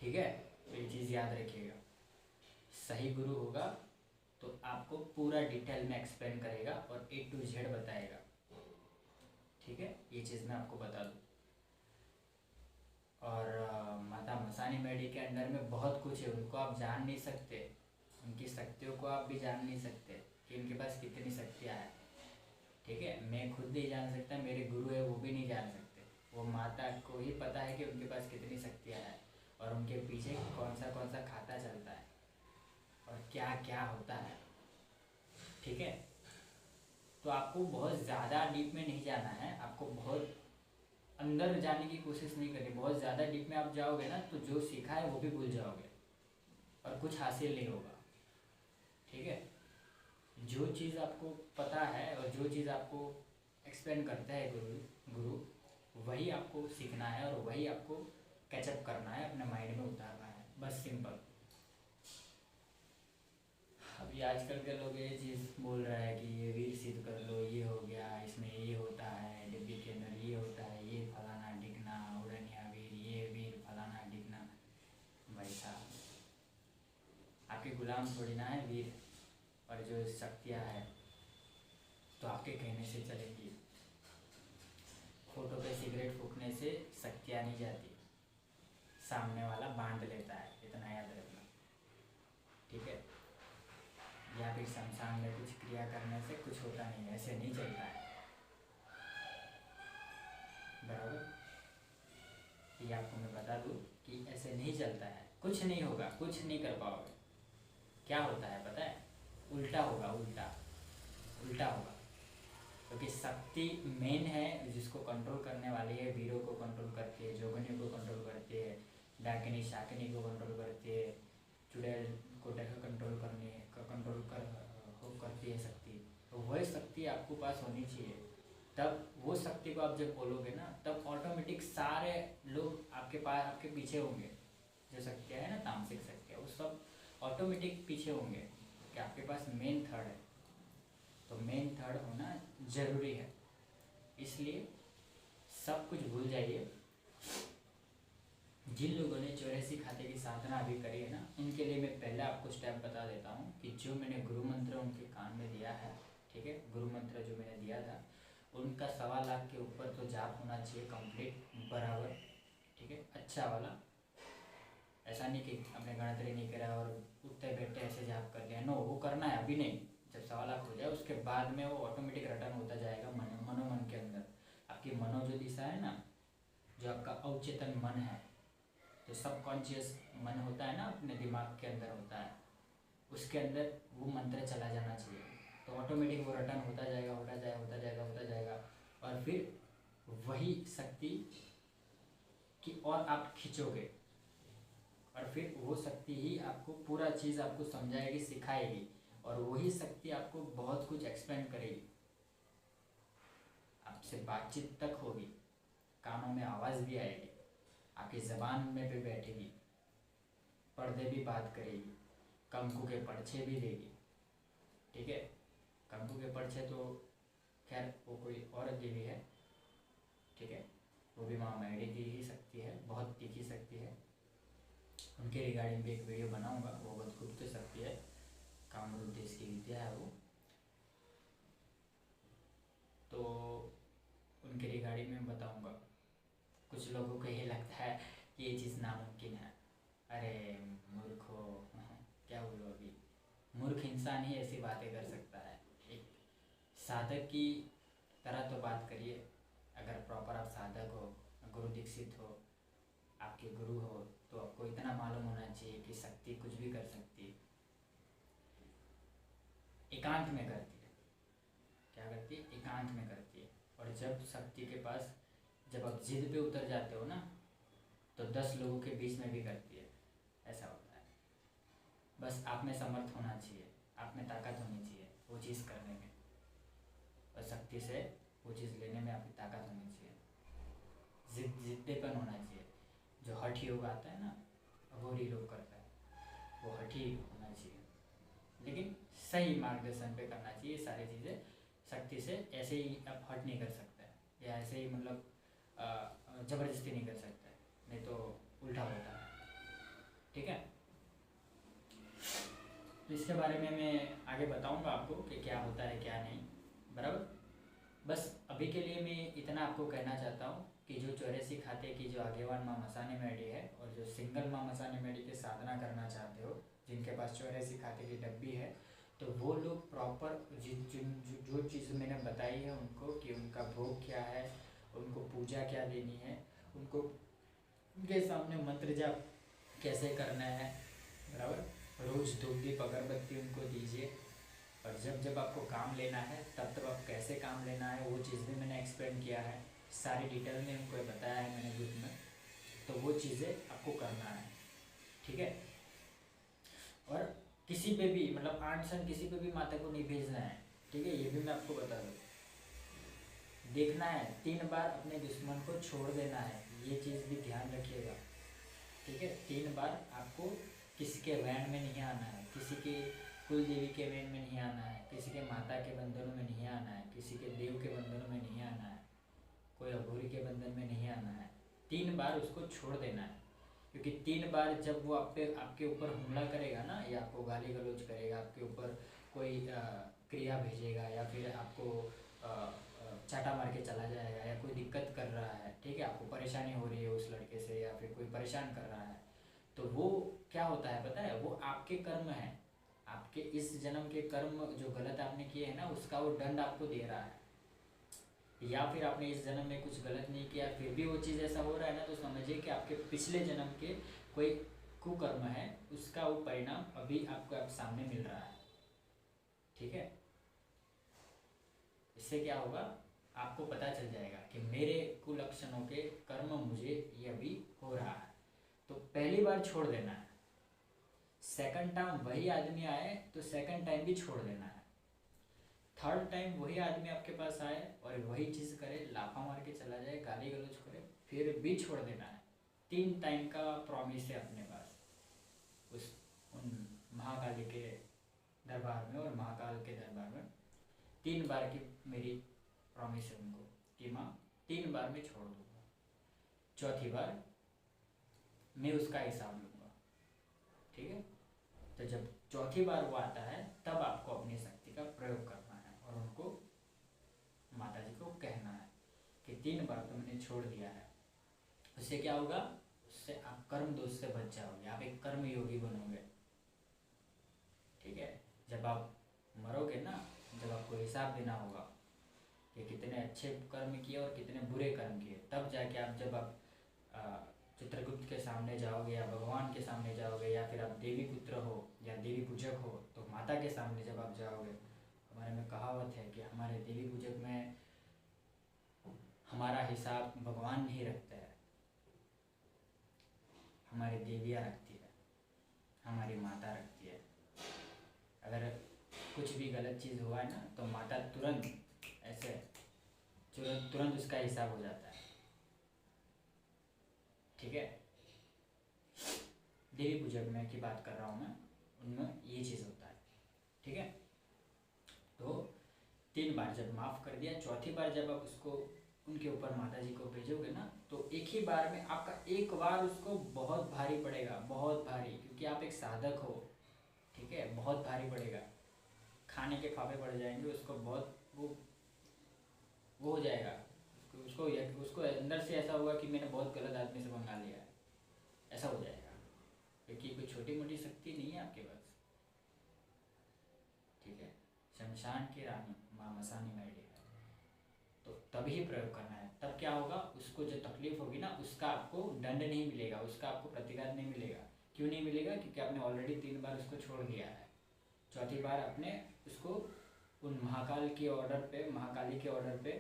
ठीक है, तो ये चीज़ याद रखिएगा। सही गुरु होगा तो आपको पूरा डिटेल में एक्सप्लेन करेगा और A to Z बताएगा। ठीक है, ये चीज़ मैं आपको बता दूँ। और माता मसानी मेडी के अंडर में बहुत कुछ है, उनको आप जान नहीं सकते, उनकी शक्तियों को आप भी जान नहीं सकते कि उनके पास कितनी शक्तियाँ हैं। ठीक है, मैं खुद नहीं जान सकता, मेरे गुरु है वो भी नहीं जान सकते, वो माता को ही पता है कि उनके पास कितनी शक्तियाँ हैं और उनके पीछे कौन सा खाता चलता है और क्या क्या होता है। ठीक है, तो आपको बहुत ज़्यादा डीप में नहीं जाना है, आपको बहुत अंदर जाने की कोशिश नहीं करनी। बहुत ज़्यादा डीप में आप जाओगे ना तो जो सीखा है वो भी भूल जाओगे और कुछ हासिल नहीं होगा। ठीक है, जो चीज़ आपको पता है और जो चीज़ आपको एक्सप्लेन करता है गुरु वही आपको सीखना है और वही आपको कैचअप करना है, अपने माइंड में उतारना है, बस सिंपल। अभी आजकल के लोग ये चीज़ बोल रहा है कि ये वीर सिद्ध कर लो, ये हो गया, इसमें ये होता है, डिब्बी के अंदर ये होता है, ये फलाना ढिकना, उड़निया वीर, ये वीर फलाना ढिकना। भाई साहब, आपके गुलाम थोड़ी ना है वीर, और जो शक्तियाँ है तो आपके कहने से चलेंगी। फोटो पे सिगरेट फूकने से शक्तियाँ नहीं जाती, सामने वाला बांध लेता है, इतना याद रखना। ठीक है, या फिर शमशान में कुछ क्रिया करने से कुछ होता नहीं, ऐसे नहीं चलता है। बराबर, ये आपको मैं बता दूँ कि ऐसे नहीं चलता है, कुछ नहीं होगा, कुछ नहीं कर पाओगे। क्या होता है पता है? उल्टा होगा, उल्टा होगा, क्योंकि शक्ति मेन है जिसको कंट्रोल करने वाली है, वीरों को कंट्रोल करती है, जोगनियों को कंट्रोल करती है, डाकिनी शाकिनी को कंट्रोल करती है, चुड़ैल को कंट्रोल करती है शक्ति। तो वही शक्ति आपको पास होनी चाहिए, तब वो शक्ति को आप जब बोलोगे ना, तब ऑटोमेटिक सारे लोग आपके पास, आपके पीछे होंगे। जो शक्तियाँ है ना, तामसिक शक्तियाँ, वो सब ऑटोमेटिक पीछे होंगे कि आपके पास मेन थर्ड है। तो मेन थर्ड होना जरूरी है, इसलिए सब कुछ भूल जाइए। जिन लोगों ने 84 खाते की साधना अभी करी है ना, उनके लिए मैं पहले आपको स्टेप बता देता हूँ कि जो मैंने गुरु मंत्र उनके कान में दिया है, ठीक है, गुरु मंत्र जो मैंने दिया था उनका 1.25 लाख के ऊपर तो जाप होना चाहिए कंप्लीट बराबर। ठीक है, अच्छा वाला, ऐसा नहीं कि आपने गणतरी नहीं करा और उठते बैठे ऐसे जाप कर दिया, नो, वो करना है अभी नहीं, जब सवा लाख हो जाए उसके बाद में वो ऑटोमेटिक रिटर्न होता जाएगा मनोमन के अंदर। आपकी मनो जो दिशा है ना, जो आपका अवचेतन मन है, जो सबकॉन्शियस मन होता है ना अपने दिमाग के अंदर होता है, उसके अंदर वो मंत्र चला जाना चाहिए। तो ऑटोमेटिक वो रिटर्न होता जाएगा, होता जाएगा, होता जाएगा, होता जाएगा। और फिर वही शक्ति की और आप खींचोगे, और फिर वो शक्ति ही आपको पूरा चीज़ आपको समझाएगी, सिखाएगी, और वही शक्ति आपको बहुत कुछ एक्सप्लेन करेगी। आपसे बातचीत तक होगी, कानों में आवाज़ भी आएगी, आपकी ज़बान में भी बैठेगी, पर्दे भी बात करेगी, कंकु के पर्चे भी देगी। ठीक है, कंकु के पर्चे तो खैर वो कोई और देवी है, ठीक है, वो भी माँ मैडी की ही शक्ति है, बहुत तीखी शक्ति है। उनके रिगार्डिंग भी एक वीडियो बनाऊंगा, वो बहुत गुप्त शक्ति है, कामरूप देश की विद्या है वो, तो उनके रिगार्डिंग में बताऊंगा। कुछ लोगों को ये लगता है कि ये चीज़ नामुमकिन है। अरे मूर्खो, क्या बोलो, अभी मूर्ख इंसान ही ऐसी बातें कर सकता है। एक साधक की तरह तो बात करिए। अगर प्रॉपर आप साधक हो, गुरु दीक्षित हो, आपके गुरु हो, तो आपको इतना मालूम होना चाहिए कि शक्ति कुछ भी कर सकती है, एकांत में करती है। क्या करती है? एकांत में करती है। और जब शक्ति के पास, जब आप जिद पे उतर जाते हो ना, तो 10 लोगों के बीच में भी करती है। ऐसा होता है। बस आप में समर्थ होना चाहिए, आप में ताकत होनी चाहिए वो चीज़ करने में, और शक्ति से वो चीज़ लेने में आपकी ताकत होनी चाहिए, जिद्देपन होना चाहिए। जो हठ योग आता है ना, अघोरी लोग करता है, वो हठी होना चाहिए, लेकिन सही मार्गदर्शन पे करना चाहिए सारी चीज़ें। शक्ति से ऐसे ही आप हट नहीं कर सकते, या ऐसे ही मतलब ज़बरदस्ती नहीं कर सकते, नहीं तो उल्टा होता है। ठीक है, तो इसके बारे में मैं आगे बताऊंगा आपको कि क्या होता है क्या नहीं, बराबर। बस अभी के लिए मैं इतना आपको कहना चाहता हूँ कि जो 84 खाते की जो आगेवान माँ मसाने मेडी है, और जो सिंगल माँ मसाने मेडी की साधना करना चाहते हो, जिनके पास 84 खाते की डब्बी है, तो वो लोग प्रॉपर जो चीज़ मैंने बताई है उनको, कि उनका भोग क्या है, उनको पूजा क्या देनी है, उनको उनके सामने मंत्र जाप कैसे करना है, बराबर। रोज़ धूप दीप अगरबत्ती उनको दीजिए। और जब जब आपको काम लेना है तब तब आप कैसे काम लेना है, वो चीज़ भी मैंने एक्सप्लेन किया है, सारी डिटेल में उनको बताया है मैंने ग्रुप में। तो वो चीज़ें आपको करना है, ठीक है। और किसी पे भी मतलब आंसन किसी पे भी माता को नहीं भेजना है, ठीक है, ये भी मैं आपको बता दूँ। देखना है 3 बार अपने दुश्मन को छोड़ देना है, ये चीज़ भी ध्यान रखिएगा, ठीक है। 3 बार आपको किसी के वैन में नहीं आना है, किसी के कुल देवी के वैन में नहीं आना है, किसी के माता के बंधनों में नहीं आना है, किसी के देव के बंधनों में नहीं आना है, कोई अघोरी के बंधन में नहीं आना है। 3 बार उसको छोड़ देना है, क्योंकि 3 बार जब वो आपके ऊपर हमला करेगा ना, या आपको गाली गलौज करेगा, आपके ऊपर कोई क्रिया भेजेगा, या फिर आपको चाटा मार के चला जाएगा, या कोई दिक्कत कर रहा है, ठीक है, आपको परेशानी हो रही है उस लड़के से, या फिर कोई परेशान कर रहा है, तो वो क्या होता है पता है, वो आपके कर्म है, आपके इस जन्म के कर्म जो गलत आपने किए हैं ना, उसका वो दंड आपको दे रहा है। या फिर आपने इस जन्म में कुछ गलत नहीं किया, फिर भी वो चीज़ ऐसा हो रहा है ना, तो समझिए कि आपके पिछले जन्म के कोई कुकर्म है, उसका वो परिणाम अभी आपको आप सामने मिल रहा है, ठीक है। इससे क्या होगा, आपको पता चल जाएगा कि मेरे कुलक्षणों के कर्म मुझे ये अभी हो रहा है। तो पहली बार छोड़ देना है, सेकंड टाइम वही आदमी आए तो सेकंड टाइम भी छोड़ देना है, थर्ड टाइम वही आदमी आपके पास आए और वही चीज़ करे, लाफा मार के चला जाए, गाली गलौज करे, फिर भी छोड़ देना है। 3 टाइम का प्रॉमिस है अपने पास, उस उन महाकाली के दरबार में और महाकाल के दरबार में 3 बार की मेरी प्रॉमिस है उनको, कि माँ 3 बार में छोड़ दूँगा, चौथी बार मैं उसका हिसाब लूँगा, ठीक है। तो जब चौथी बार वो आता है तब आपको अपनी शक्ति का प्रयोग करना है, और उनको माता जी को कहना है कि 3 बार तो मैंने छोड़ दिया है। उससे क्या होगा, उससे आप कर्म दोष से बच जाओगे, आप एक कर्म योगी बनोगे, ठीक है। जब आप मरोगे ना, जब आपको हिसाब देना होगा कि कितने अच्छे कर्म किए और कितने बुरे कर्म किए, तब जाके आप जब आप चित्रगुप्त के सामने जाओगे या भगवान के सामने जाओगे या फिर आप देवी पुत्र हो या देवी पूजक हो तो माता के सामने जब आप जाओगे, हमारे में कहावत है कि हमारे देवी पूजक में हमारा हिसाब भगवान नहीं रखता है, हमारी देवियाँ रखती है, हमारी माता रखती है। अगर कुछ भी गलत चीज़ हुआ है ना तो माता तुरंत ऐसे तुरंत उसका हिसाब हो जाता है। ठीक है, देवी पूजक में की बात कर रहा हूँ मैं, उनमें ये चीज़ होता है। ठीक है, तो 3 बार जब माफ़ कर दिया, चौथी बार जब आप उसको उनके ऊपर माता जी को भेजोगे ना तो एक ही बार में आपका एक बार उसको बहुत भारी पड़ेगा, बहुत भारी, क्योंकि आप एक साधक हो। ठीक है, बहुत भारी पड़ेगा, खाने के फाफे पड़ जाएंगे उसको, बहुत वो हो जाएगा उसको अंदर से ऐसा होगा कि मैंने बहुत गलत आदमी से मंगा लिया है, ऐसा हो जाएगा, क्योंकि कोई छोटी मोटी शक्ति नहीं है आपके पास। ठीक है, शमशान की रानी माँ मसानी मैडी है, तो तभी प्रयोग करना है। तब क्या होगा, उसको जो तकलीफ होगी ना उसका आपको दंड नहीं मिलेगा, उसका आपको प्रतिघात नहीं मिलेगा। क्यों नहीं मिलेगा, क्योंकि आपने ऑलरेडी 3 बार उसको छोड़ दिया है। चौथी बार आपने उसको उन महाकाल के ऑर्डर पे, महाकाली के ऑर्डर पे,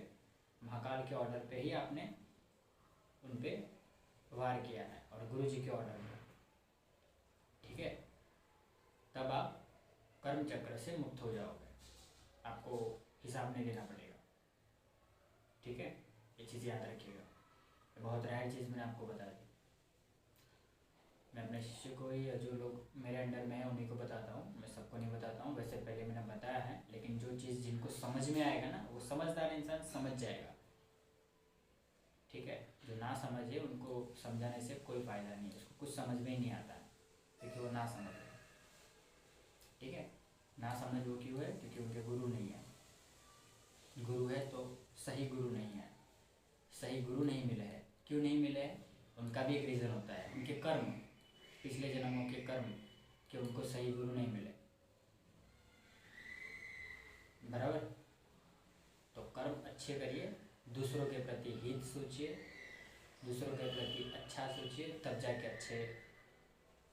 महाकाल के ऑर्डर पे ही आपने उन पे वार किया है और गुरु जी के ऑर्डर पे। ठीक है, तब आप कर्म चक्र से मुक्त हो जाओगे, आपको हिसाब नहीं देना पड़ेगा। ठीक है, ये चीज़ याद रखिएगा, बहुत रेयर चीज़ मैंने आपको बता दी। मैं अपने शिष्य को ही, जो लोग मेरे अंडर में है उन्हीं को बताता हूँ, मैं सबको नहीं बताता हूँ। वैसे पहले मैंने बताया है, लेकिन जो चीज़ जिनको समझ में आएगा ना, वो समझदार इंसान समझ जाएगा। ठीक है, जो ना समझे उनको समझाने से कोई फ़ायदा नहीं है, उसको कुछ समझ में ही नहीं आता क्योंकि वो ना समझ है। ठीक है, ना समझ वो क्यों है, क्योंकि उनके गुरु नहीं है। गुरु है तो सही गुरु नहीं है, सही गुरु नहीं मिले हैं। क्यों नहीं मिले हैं, उनका भी एक रीज़न होता है, उनके कर्म, पिछले जन्मों के कर्म, कि उनको सही गुरु नहीं मिले। बराबर, तो कर्म अच्छे करिए, दूसरों के प्रति हित सोचिए, दूसरों के प्रति अच्छा सोचिए, तब जाके अच्छे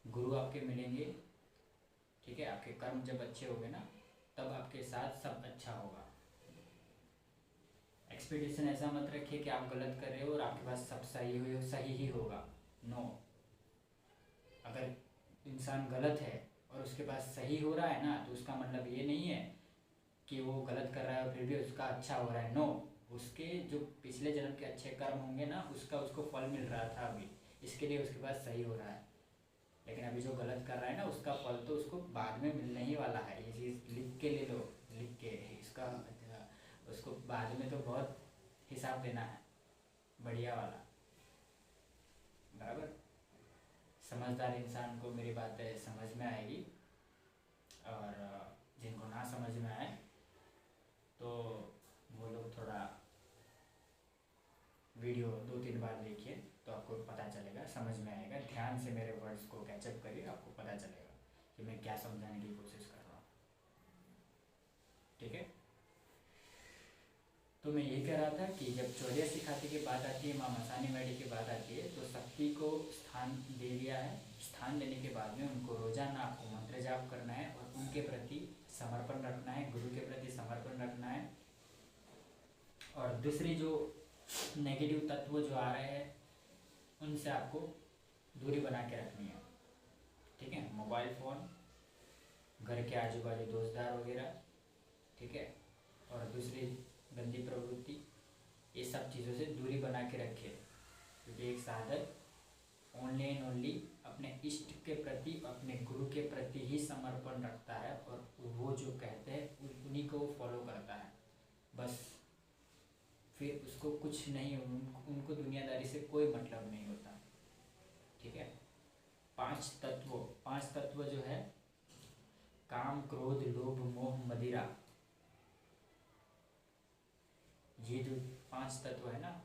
गुरु आपके मिलेंगे। ठीक है, आपके कर्म जब अच्छे होंगे ना तब आपके साथ सब अच्छा होगा। एक्सपेक्टेशन ऐसा मत रखिए कि आप गलत कर रहे हो और आपके पास सब सही ही होगा। नो, अगर इंसान गलत है और उसके पास सही हो रहा है ना तो उसका मतलब ये नहीं है कि वो गलत कर रहा है और फिर भी उसका अच्छा हो रहा है। नो, उसके जो पिछले जन्म के अच्छे कर्म होंगे ना उसका उसको फल मिल रहा था अभी, इसके लिए उसके पास सही हो रहा है। लेकिन अभी जो गलत कर रहा है ना उसका फल तो उसको बाद में मिलने ही वाला है। ये चीज़ लिख के ले लो, लिख के इसका उसको बाद में तो बहुत हिसाब देना है, बढ़िया वाला। बराबर, समझदार इंसान को मेरी बातें समझ में आएगी, और जिनको ना समझ में आए तो वो लोग थोड़ा वीडियो 2-3 बार देखिए तो आपको पता चलेगा, समझ में आएगा। ध्यान से मेरे वर्ड्स को कैचअप करिए, आपको पता चलेगा कि मैं क्या समझाने की कोशिश कर रहा हूँ। ठीक है, तो मैं ये कह रहा था कि जब चौरिया सिखाती की बात आती है, माँ मसानी मैडी की बात आती है, तो शक्ति को स्थान दे दिया है। स्थान देने के बाद में उनको रोजाना आपको मंत्र जाप करना है और उनके प्रति समर्पण रखना है, गुरु के प्रति समर्पण रखना है। और दूसरी जो नेगेटिव तत्व जो आ रहे हैं उनसे आपको दूरी बना के रखनी है। ठीक है, मोबाइल फ़ोन, घर के आजू बाजू दोस्तदार वगैरह, ठीक है, और दूसरी गंदी प्रवृत्ति, ये सब चीज़ों से दूरी बना के रखे, क्योंकि एक साधक ओनली एंड ओनली अपने इष्ट के प्रति, अपने गुरु के प्रति ही समर्पण रखता है और वो जो कहते हैं उन्हीं को वो फॉलो करता है बस। फिर उसको कुछ नहीं, उनको दुनियादारी से कोई मतलब नहीं होता। ठीक है, 5 तत्व जो है, काम, क्रोध, लोभ, मोह, मदिरा, ये जो 5 तत्व है ना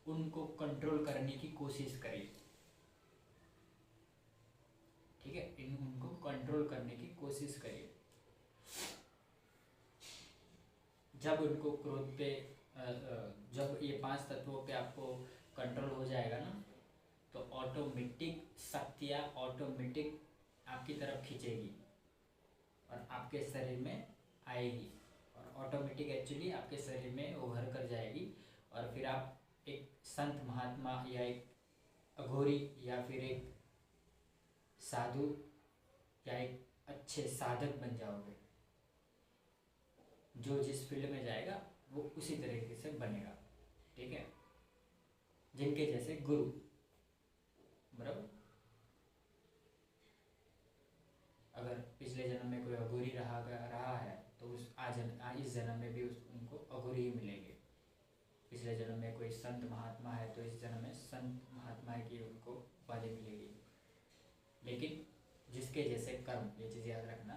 उनको कंट्रोल करने की कोशिश करिए। ठीक है, उनको कंट्रोल करने की कोशिश करिए। जब उनको क्रोध पे जब ये 5 तत्वों पे आपको कंट्रोल हो जाएगा ना, तो ऑटोमेटिक शक्तियाँ ऑटोमेटिक आपकी तरफ खींचेगी और आपके शरीर में आएगी, और ऑटोमेटिक एक्चुअली आपके शरीर में उभर कर जाएगी, और फिर आप एक संत महात्मा या एक अघोरी या फिर एक साधु या एक अच्छे साधक बन जाओगे। जो जिस फील्ड में जाएगा वो उसी तरीके से बनेगा, ठीक है, जिनके जैसे गुरु, बराबर। अगर पिछले जन्म में कोई अघोरी रहा है तो उस इस जन्म में भी उनको अघोरी ही मिलेंगे। पिछले जन्म में कोई संत महात्मा है तो इस जन्म में संत महात्मा की उनको उपाधि मिलेगी। लेकिन जिसके जैसे कर्म, ये चीज़ याद रखना,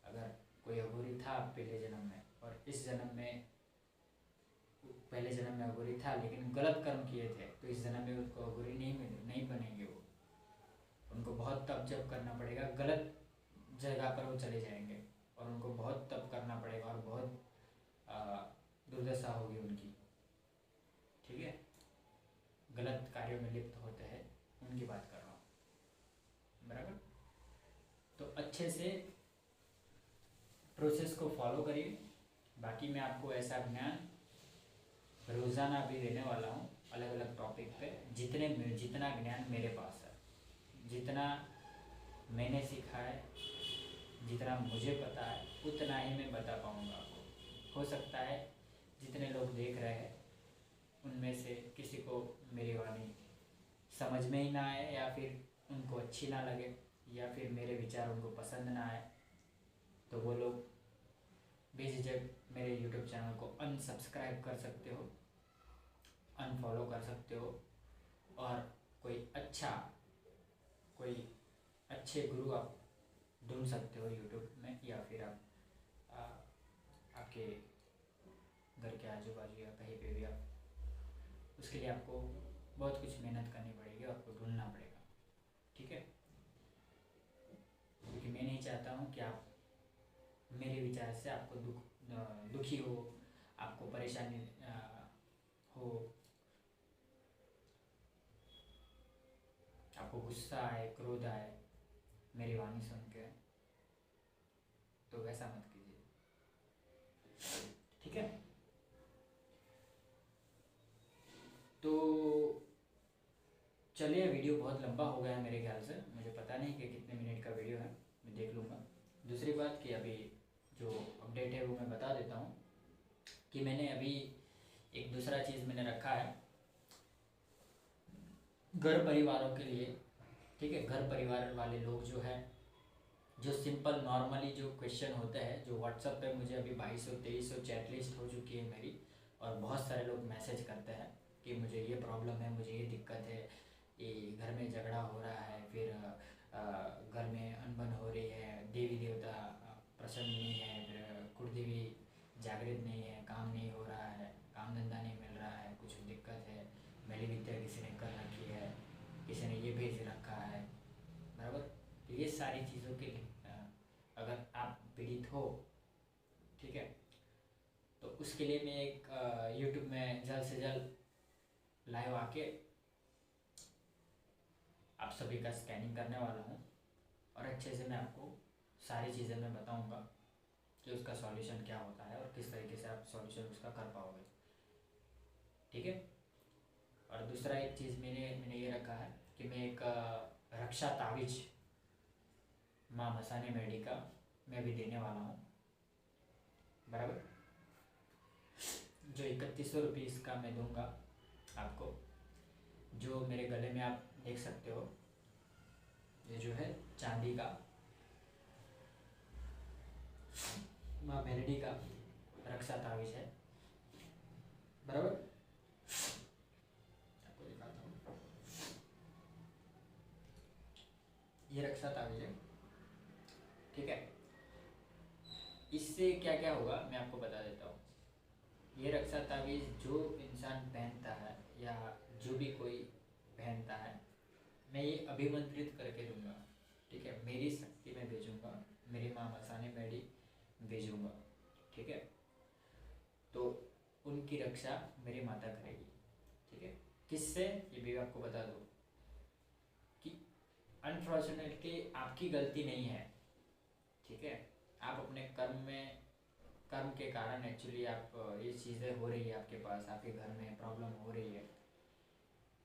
अगर कोई अघोरी था पहले जन्म में और इस जन्म में, पहले जन्म में अघोरी था लेकिन गलत कर्म किए थे, तो इस जन्म में उसको अघोरी नहीं बनेंगे। वो उनको बहुत तप जप करना पड़ेगा, गलत जगह पर वो चले जाएंगे और उनको बहुत तप करना पड़ेगा और बहुत दुर्दशा होगी उनकी, ठीक है। गलत कार्यों में लिप्त होते हैं उनकी बात कर रहा हूँ, बराबर। तो अच्छे से प्रोसेस को फॉलो करिए। बाकी मैं आपको ऐसा ज्ञान रोज़ाना भी देने वाला हूँ अलग अलग टॉपिक पे, जितना ज्ञान मेरे पास है, जितना मैंने सीखा है, जितना मुझे पता है, उतना ही मैं बता पाऊँगा आपको। हो सकता है जितने लोग देख रहे हैं उनमें से किसी को मेरी वाणी समझ में ही ना आए, या फिर उनको अच्छी ना लगे, या फिर मेरे विचार उनको पसंद ना आए, तो वो लोग बेझिझक मेरे YouTube चैनल को अनसब्सक्राइब कर सकते हो, अनफॉलो कर सकते हो, और कोई अच्छे गुरु आप ढूंढ सकते हो YouTube में, या फिर आप आपके घर के आजू बाजू या कहीं पे भी आप, उसके लिए आपको बहुत कुछ मेहनत करनी पड़ेगी, आपको ढूंढना पड़ेगा, ठीक है। क्योंकि मैं नहीं चाहता हूँ कि आप मेरे विचार से आपको दुखी हो, आपको परेशानी हो, आपको गुस्सा आए, क्रोध आए मेरी वाणी सुन के, तो वैसा मत कीजिए, ठीक है। तो चलिए, वीडियो बहुत लंबा हो गया है मेरे ख्याल से, मुझे पता नहीं कि कितने मिनट का वीडियो है, मैं देख लूँगा। दूसरी बात कि अभी जो अपडेट है वो मैं बता देता हूँ कि मैंने अभी एक दूसरा चीज़ मैंने रखा है घर परिवारों के लिए, ठीक है। घर परिवार वाले लोग जो है, जो सिंपल नॉर्मली जो क्वेश्चन होते हैं, जो व्हाट्सएप पे मुझे अभी 2200-2300 चैट लिस्ट हो चुकी है मेरी, और बहुत सारे लोग मैसेज करते हैं कि मुझे ये प्रॉब्लम है, मुझे ये दिक्कत है, ये घर में झगड़ा हो रहा है, फिर घर में अनबन हो रही है, देवी देवता प्रसन्न नहीं है, फिर कुलदेवी जागृत नहीं है, काम नहीं हो रहा है, काम धंधा नहीं मिल रहा है, कुछ दिक्कत है, मैली विद्या किसी ने कर रखी है, किसी ने ये भेज रखा है, बराबर। तो ये सारी चीज़ों के अगर आप पीड़ित हो, ठीक है, तो उसके लिए मैं एक YouTube में जल्द से जल्द लाइव आके आप सभी का स्कैनिंग करने वाला हूँ, और अच्छे से मैं आपको सारी चीज़ें मैं बताऊँगा कि उसका सॉल्यूशन क्या होता है और किस तरीके से आप सॉल्यूशन उसका कर पाओगे, ठीक है। और दूसरा एक चीज़ मैंने ये रखा है कि मैं एक रक्षा तावीज माँ मसाने मेडी का मैं भी देने वाला हूँ, बराबर। जो 3100 रुपीज़ का मैं दूंगा आपको, जो मेरे गले में आप देख सकते हो, ये जो है चांदी का माँ मेलडी का रक्षा तावीज है, बराबर। आपको दिखाता हूँ, ये रक्षा तावीज है, ठीक है। इससे क्या क्या होगा मैं आपको बता देता हूँ। ये रक्षा तावीज जो इंसान पहनता है या जो भी कोई पहनता है, मैं ये अभिमंत्रित करके दूंगा, ठीक है। मेरी शक्ति में भेजूंगा, मेरी माँ मसाने मेडी भेजूंगा, ठीक है। तो उनकी रक्षा मेरी माता करेगी। ठीक है, किससे, ये भी आपको बता दूँ कि अनफॉर्चुनेटली आपकी गलती नहीं है। ठीक है, आप अपने कर्म के कारण एक्चुअली आप ये चीज़ें हो रही है आपके पास, आपके घर में प्रॉब्लम हो रही है।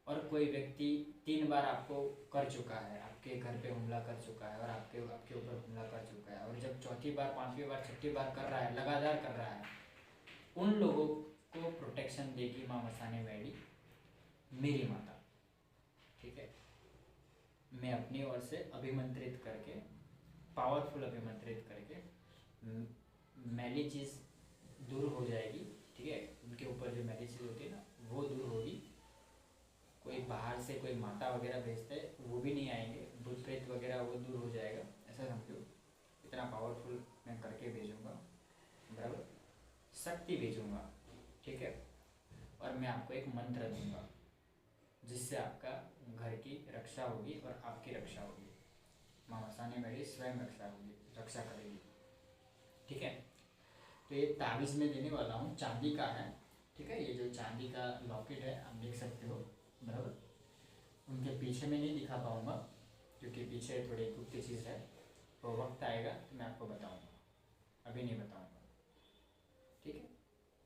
और कोई व्यक्ति 3 बार आपको कर चुका है, आपके घर पे हमला कर चुका है और आपके आपके ऊपर हमला कर चुका है, और जब चौथी बार, 5वीं बार, 6ठी बार कर रहा है, लगातार कर रहा है, उन लोगों को प्रोटेक्शन देगी माँ मसाने मैडी, मेरी माता। ठीक है, मैं अपनी ओर से अभिमंत्रित करके, पावरफुल अभिमंत्रित करके मैली चीज़ दूर हो जाएगी। ठीक है, उनके ऊपर जो मैली चीज़ होती है ना, वो दूर होगी। कोई बाहर से कोई माता वगैरह भेजते हैं वो भी नहीं आएंगे, भूत प्रेत वगैरह वो दूर हो जाएगा, ऐसा समझो। इतना पावरफुल मैं करके भेजूँगा, बराबर, शक्ति भेजूँगा। ठीक है, और मैं आपको एक मंत्र दूंगा जिससे आपका घर की रक्षा होगी और आपकी रक्षा होगी। माँ मसाने मैडी स्वयं रक्षा करेगी। ठीक है, तो ये ताबीज़ में देने वाला हूँ, चांदी का है। ठीक है, ये जो चांदी का लॉकेट है आप देख सकते हो, बराबर। उनके पीछे में नहीं दिखा पाऊँगा क्योंकि पीछे थोड़ी गुप्त चीज़ है, तो वक्त आएगा तो मैं आपको बताऊँगा, अभी नहीं बताऊँगा। ठीक है,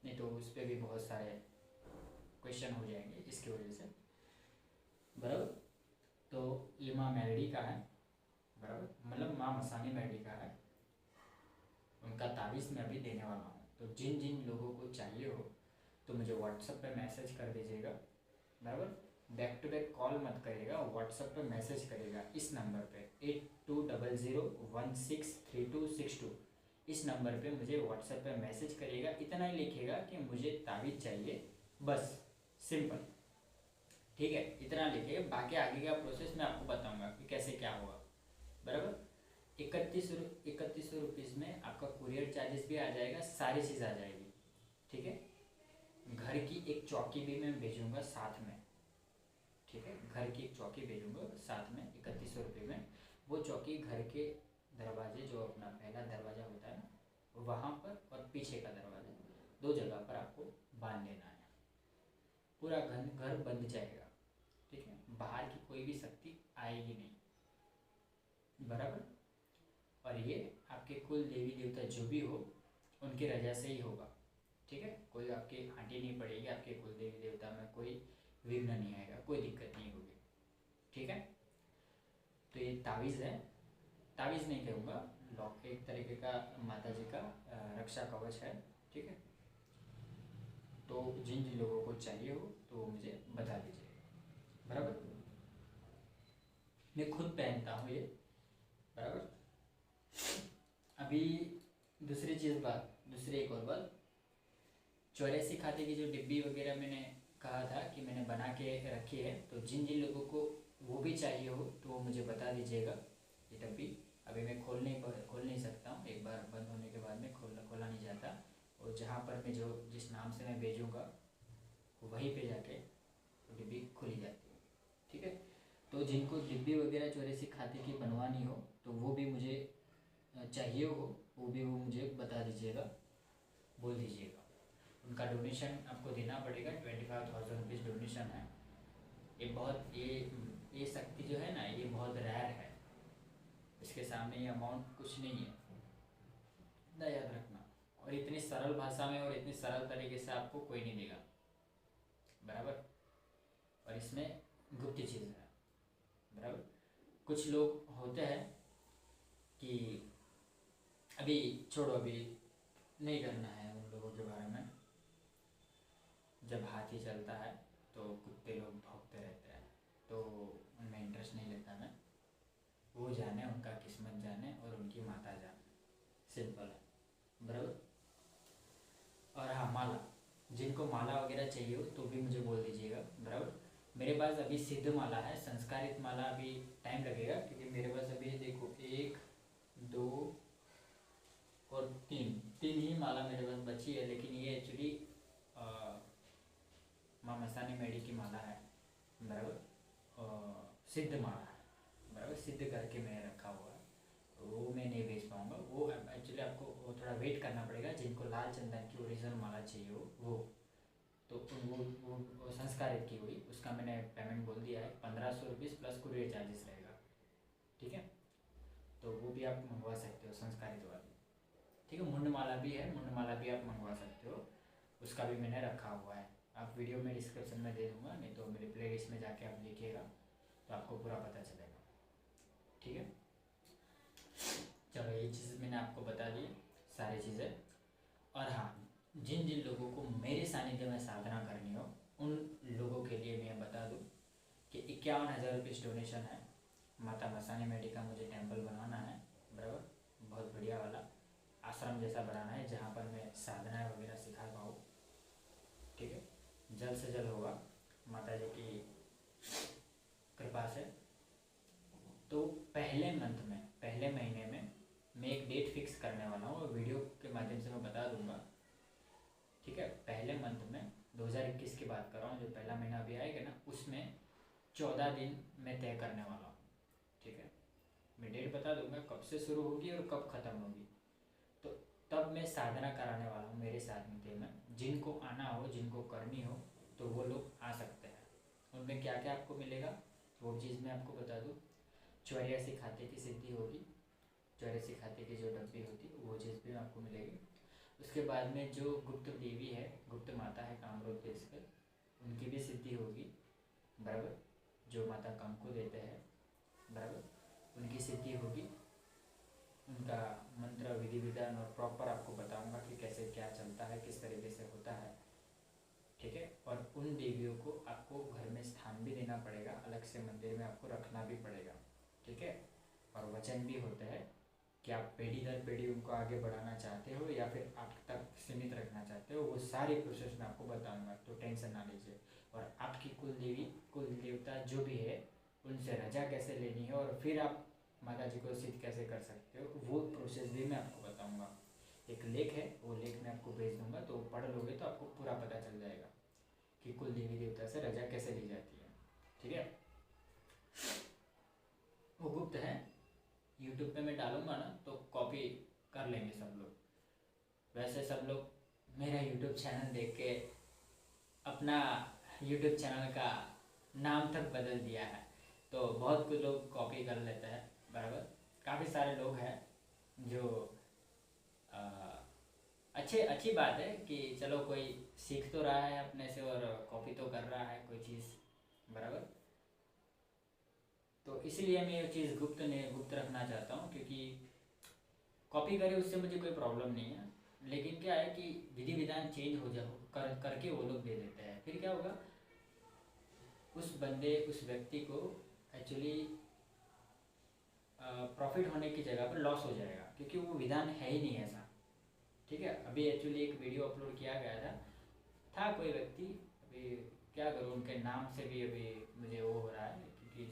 नहीं तो उस पर भी बहुत सारे क्वेश्चन हो जाएंगे इसकी वजह से, बराबर। तो ये माँ मैडी का है, बराबर, मतलब माँ मसानी मैडी का है। उनका ताबीज़ मैं अभी देने वाला हूँ। तो जिन जिन लोगों को चाहिए हो तो मुझे व्हाट्सएप पे मैसेज कर दीजिएगा, बराबर। बैक टू बैक कॉल मत करिएगा, व्हाट्सएप पे मैसेज करिएगा इस नंबर पे 8200163262। इस नंबर पे मुझे व्हाट्सएप पे मैसेज करिएगा। इतना ही लिखिएगा कि मुझे ताबीज़ चाहिए, बस, सिंपल। ठीक है, इतना लिखिएगा, बाकी आगे का प्रोसेस मैं आपको बताऊँगा कि कैसे क्या होगा, बराबर। 3100 रुपीज़ में आपका कुरियर चार्जेस भी आ जाएगा, सारी चीज़ आ जाएगी। ठीक है, घर की एक चौकी भी मैं भेजूँगा साथ में। ठीक है, घर की एक चौकी भेजूँगा साथ में 3100 रुपये में। वो चौकी घर के दरवाजे, जो अपना पहला दरवाज़ा होता है ना, वहाँ पर, और पीछे का दरवाज़ा, 2 जगह पर आपको बांध देना है। पूरा घर बंद जाएगा। ठीक है, बाहर की कोई भी शक्ति आएगी नहीं, बराबर। और ये आपके कुल देवी देवता जो भी हो उनकी रजा से ही होगा। ठीक है, कोई आपकी आंटी नहीं पड़ेगी, आपके कुल देवी देवता में कोई विघ्न नहीं आएगा, कोई दिक्कत नहीं होगी। ठीक है, तो ये ताबीज़ है, ताबीज़ नहीं कहूँगा, लॉक, एक तरीके का माता जी का रक्षा कवच है। ठीक है, तो जिन जिन लोगों को चाहिए हो तो वो मुझे बता दीजिए, बराबर। मैं खुद पहनता हूँ ये, बराबर। अभी दूसरी एक और बात, 84 खाते की जो डिब्बी वगैरह मैंने कहा था कि मैंने बना के रखी है, तो जिन जिन लोगों को वो भी चाहिए हो तो वो मुझे बता दीजिएगा। ये डिब्बी अभी मैं खोल नहीं सकता हूँ, एक बार बंद होने के बाद में खोला नहीं जाता, और जहाँ पर मैं जिस नाम से मैं भेजूँगा वहीं पे जाके डिब्बी खुली जाती है। ठीक है, तो जिनको डिब्बी वगैरह 84 खाते की बनवानी हो तो वो भी मुझे चाहिए हो, वो मुझे बता दीजिएगा, बोल दीजिएगा। उनका डोनेशन आपको देना पड़ेगा, 25,000 रुपीज़ डोनेशन है। ये शक्ति जो है ना, ये बहुत रेयर है, इसके सामने ये अमाउंट कुछ नहीं है, इतना याद रखना। और इतनी सरल भाषा में और इतनी सरल तरीके से आपको कोई नहीं देगा, बराबर। और इसमें गुप्त चीज़ है, बराबर। कुछ लोग होते हैं कि अभी छोड़ो, अभी नहीं करना है उन लोगों के बारे में। जब हाथी चलता है तो कुत्ते लोग भौंकते रहते हैं, तो उनमें इंटरेस्ट नहीं लेता मैं। वो जाने, उनका किस्मत जाने और उनकी माता जाने, सिंपल है, बराबर। और हाँ, माला, जिनको माला वगैरह चाहिए हो तो भी मुझे बोल दीजिएगा, बराबर। मेरे पास अभी सिद्ध माला है, संस्कारित माला अभी टाइम लगेगा, क्योंकि मेरे पास अभी देखो 1 2 और 3 ही माला मेरे पास बची है। लेकिन ये एक्चुअली माँ मसानी मैडी की माला है, बराबर, सिद्ध माला है, बराबर, सिद्ध करके मैं रखा हुआ है, तो वो मैं नहीं भेज पाऊँगा। वो एक्चुअली आपको वो थोड़ा वेट करना पड़ेगा, जिनको लाल चंदन की ओरिजिनल माला चाहिए हो वो, तो वो संस्कारित की हुई, उसका मैंने पेमेंट बोल दिया है, 1500 रुपीज़ प्लस कुरियर चार्जेस रहेगा, ठीक है। तो वो भी आप मंगवा सकते हो संस्कारित वाली, ठीक है। मुंड माला भी है, मुंड माला भी आप मंगवा सकते हो, उसका भी मैंने रखा हुआ है। आप वीडियो में डिस्क्रिप्शन में दे दूँगा, नहीं तो मेरी प्लेलिस्ट में जाके आप देखिएगा तो आपको पूरा पता चलेगा, ठीक है। चलो ये चीज़ मैंने आपको बता दी सारी चीज़ें। और हाँ, जिन जिन लोगों को मेरे सानिध्य में साधना करनी हो उन लोगों के लिए मैं बता दूँ कि 51,000 रुपीज़ डोनेशन है। माता मसानी मेडी का मुझे टेम्पल बनवाना है, बराबर, बहुत बढ़िया वाला आश्रम जैसा बनाना है जहाँ पर मैं साधना वगैरह सिखा पाऊँ, ठीक है। जल्द से जल्द होगा माता जी की कृपा से। तो पहले मंथ में, पहले महीने में मैं एक डेट फिक्स करने वाला हूँ और वीडियो के माध्यम से मैं बता दूंगा, ठीक है। पहले मंथ में 2021 की बात कर रहा हूँ, जो पहला महीना अभी आएगा ना, उसमें 14 दिन मैं तय करने वाला हूँ, ठीक है। मैं डेट बता दूंगा कब से शुरू होगी और कब ख़त्म होगी। तो तब मैं साधना कराने वाला हूँ मेरे सानिध्य में। जिनको आना हो, जिनको करनी हो, तो वो लोग आ सकते हैं। उनमें क्या क्या आपको मिलेगा वो चीज़ मैं आपको बता दूँ। 84 खाते की सिद्धि होगी, 84 खाते की जो डब्बी होती है वो चीज़ भी आपको मिलेगी। उसके बाद में जो गुप्त देवी है, गुप्त माता है कामरूप देश पर, उनकी भी सिद्धि होगी, बराबर। जो माता कंकु देते हैं, बराबर, उनकी सिद्धि होगी। उनका मंत्र विधि विधान और प्रॉपर आपको बताऊंगा कि कैसे क्या चलता है, किस तरीके से होता है, ठीक है। और उन देवियों को आपको घर में स्थान भी देना पड़ेगा, अलग से मंदिर में आपको रखना भी पड़ेगा, ठीक है। और वचन भी होता है कि आप पीढ़ी दर पीढ़ी उनको आगे बढ़ाना चाहते हो या फिर आप तक सीमित रखना चाहते हो, वो सारी प्रोसेस मैं आपको बताऊंगा, तो टेंशन ना लीजिए। और आपकी कुल देवी, कुल देवता जो भी है, उनसे रजा कैसे लेनी है और फिर आप माता जी को सिद्ध कैसे कर सकते हो, वो प्रोसेस भी मैं आपको बताऊंगा। एक लेख है, वो लेख मैं आपको भेज दूंगा, तो पढ़ लोगे तो आपको पूरा पता चल जाएगा कि कुल देवी देवता से रजा कैसे ली जाती है, ठीक है। वो गुप्त है, यूट्यूब पे मैं डालूंगा ना तो कॉपी कर लेंगे सब लोग। वैसे सब लोग मेरा यूट्यूब चैनल देख के अपना यूट्यूब चैनल का नाम तक बदल दिया है, तो बहुत कुछ लोग कॉपी कर लेते हैं, बराबर। काफ़ी सारे लोग हैं जो अच्छी बात है कि चलो कोई सीख तो रहा है अपने से और कॉपी तो कर रहा है कोई चीज़, बराबर। तो इसलिए मैं ये चीज़ गुप्त रखना चाहता हूँ, क्योंकि कॉपी करे उससे मुझे कोई प्रॉब्लम नहीं है, लेकिन क्या है कि विधि विधान चेंज हो जाओ करके वो लोग दे देते हैं, फिर क्या होगा, उस बंदे, उस व्यक्ति को एक्चुअली प्रॉफिट होने की जगह पर लॉस हो जाएगा, क्योंकि वो विधान है ही नहीं ऐसा, ठीक है। अभी एक्चुअली एक वीडियो अपलोड किया गया था कोई व्यक्ति, अभी क्या करूँ उनके नाम से भी अभी मुझे वो हो रहा है, क्योंकि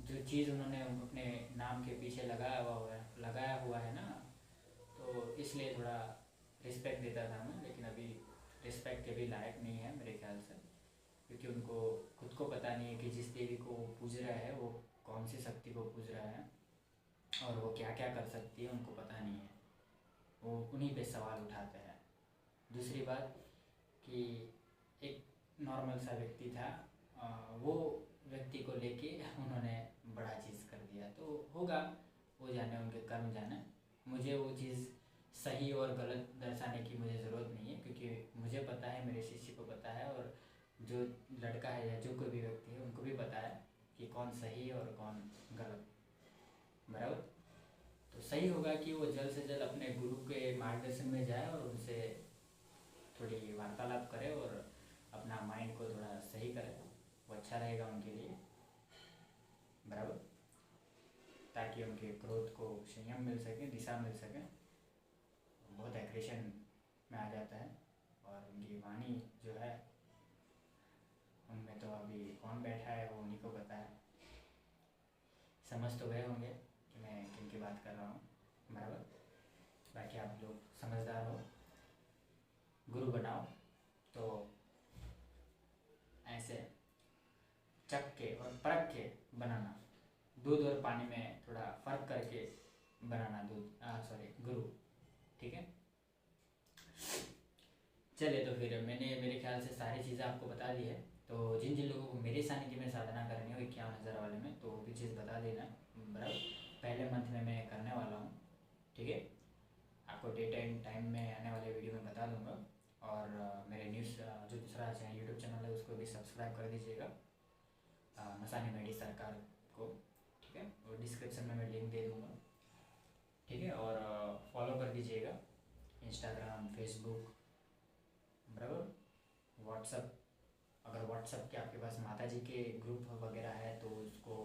जो चीज़ उन्होंने अपने नाम के पीछे लगाया हुआ है ना, तो इसलिए थोड़ा रिस्पेक्ट देता था मैं, लेकिन अभी रिस्पेक्ट के भी लायक नहीं है मेरे ख्याल से, क्योंकि उनको खुद को पता नहीं है कि जिस देवी को वो पूज रहा है वो कौन सी शक्ति को पूज रहा है और वो क्या क्या कर सकती है, उनको पता नहीं है, वो उन्हीं पे सवाल उठाते हैं। दूसरी बात कि एक नॉर्मल सा व्यक्ति था, वो व्यक्ति को लेके उन्होंने बड़ा चीज़ कर दिया, तो होगा, वो जाने, उनके कर्म जाने। मुझे वो चीज़ सही और गलत दर्शाने की मुझे ज़रूरत नहीं है, क्योंकि मुझे पता है, मेरे शिष्य को पता है, और जो लड़का है या जो कोई भी व्यक्ति है उनको भी पता है कि कौन सही है और कौन गलत, बराबर। तो सही होगा कि वो जल्द से जल्द अपने गुरु के मार्गदर्शन में जाए और उनसे थोड़ी वार्तालाप करे और अपना माइंड को थोड़ा सही करे, वो अच्छा रहेगा उनके लिए, बराबर, ताकि उनके क्रोध को संयम मिल सके, दिशा मिल सके। बहुत एग्रेशन में आ जाता है, और उनकी वाणी जो है उनमें तो अभी कौन बैठा है वो उन्हीं को पता है। समझ तो गए होंगे कि मैं किन की बात कर रहा हूँ, बराबर। बाकी आप लोग समझदार हो, गुरु बनाओ तो ऐसे चख के और परख के बनाना, दूध और पानी में थोड़ा फ़र्क करके बनाना गुरु। ठीक है, चलिए तो फिर मैंने मेरे ख्याल से सारी चीज़ें आपको बता दी है। तो जिन जिन लोगों को मेरे सानिध्य में साधना करनी हो 51,000 वाले में, तो वो भी चीज़ बता देना बराबर। पहले मंथ में मैं करने वाला हूँ, ठीक है। आपको डेट एंड टाइम में आने वाले वीडियो में बता दूंगा। और मेरे न्यूज़ जो दूसरा चैनल यूट्यूब चैनल है उसको भी सब्सक्राइब कर दीजिएगा, मसानी मेडी सरकार को, ठीक है। और डिस्क्रिप्शन में मैं लिंक दे दूँगा, ठीक है। और फॉलो कर दीजिएगा इंस्टाग्राम, फेसबुक, बराबर, व्हाट्सअप। अगर व्हाट्सअप के आपके पास माता जी के ग्रुप वगैरह है तो उसको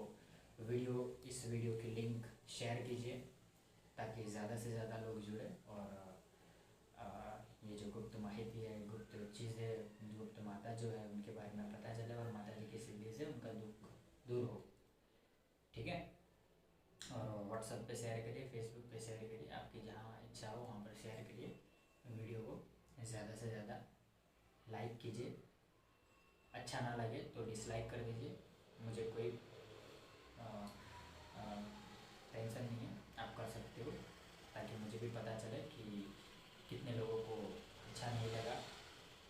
इस वीडियो की लिंक शेयर कीजिए ताकि ज़्यादा से ज़्यादा लोग जुड़े और ये जो गुप्त माहिती है, गुप्त चीज़ें, गुप्त माता जो है उनके बारे में पता चले और माता जी की सिद्धि से उनका दुख दूर हो, ठीक है। और व्हाट्सएप पे शेयर करिए, फेसबुक पे शेयर करिए, आपकी जहाँ इच्छा हो वहाँ पर शेयर करिए वीडियो को, ज़्यादा से ज़्यादा लाइक कीजिए। अच्छा ना लगे तो डिसलाइक कर दीजिए, मुझे कोई टेंशन नहीं है, आप कर सकते हो, ताकि मुझे भी पता चले कि कितने लोगों को अच्छा नहीं लगा,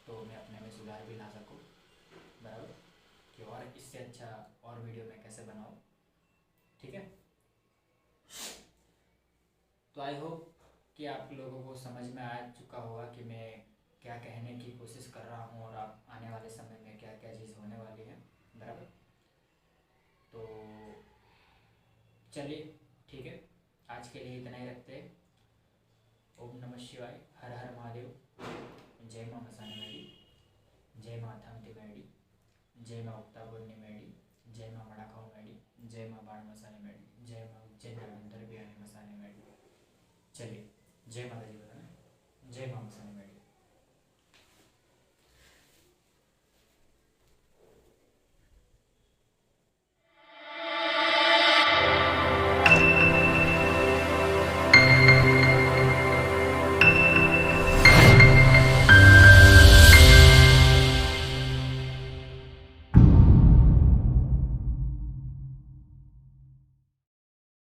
तो मैं अपने में सुधार भी ला सकूँ, बराबर, कि और इससे अच्छा और वीडियो मैं कैसे बनाऊँ, ठीक है। तो आई होप कि आप लोगों को समझ में आ चुका होगा कि मैं क्या कहने की कोशिश कर रहा हूँ और आप आने वाले समय में क्या क्या चीज़ होने वाली है, बराबर। तो चलिए ठीक है, आज के लिए इतना ही रखते हैं। ओम नमः शिवाय, हर हर महादेव, जय माँ मसानी मेडी, जय माँ थमती मेडी, जय माँ उक्ता बोलनी मेडी, जय माँ मड़ाखाऊ मेडी, जय माँ बाण मसानी मेडी, जय माँ उज्जैन नागेंद्र बिहानी मसानी मेडी। चलिए, जय माता जी बताना, जय माँ मसानी मेडी।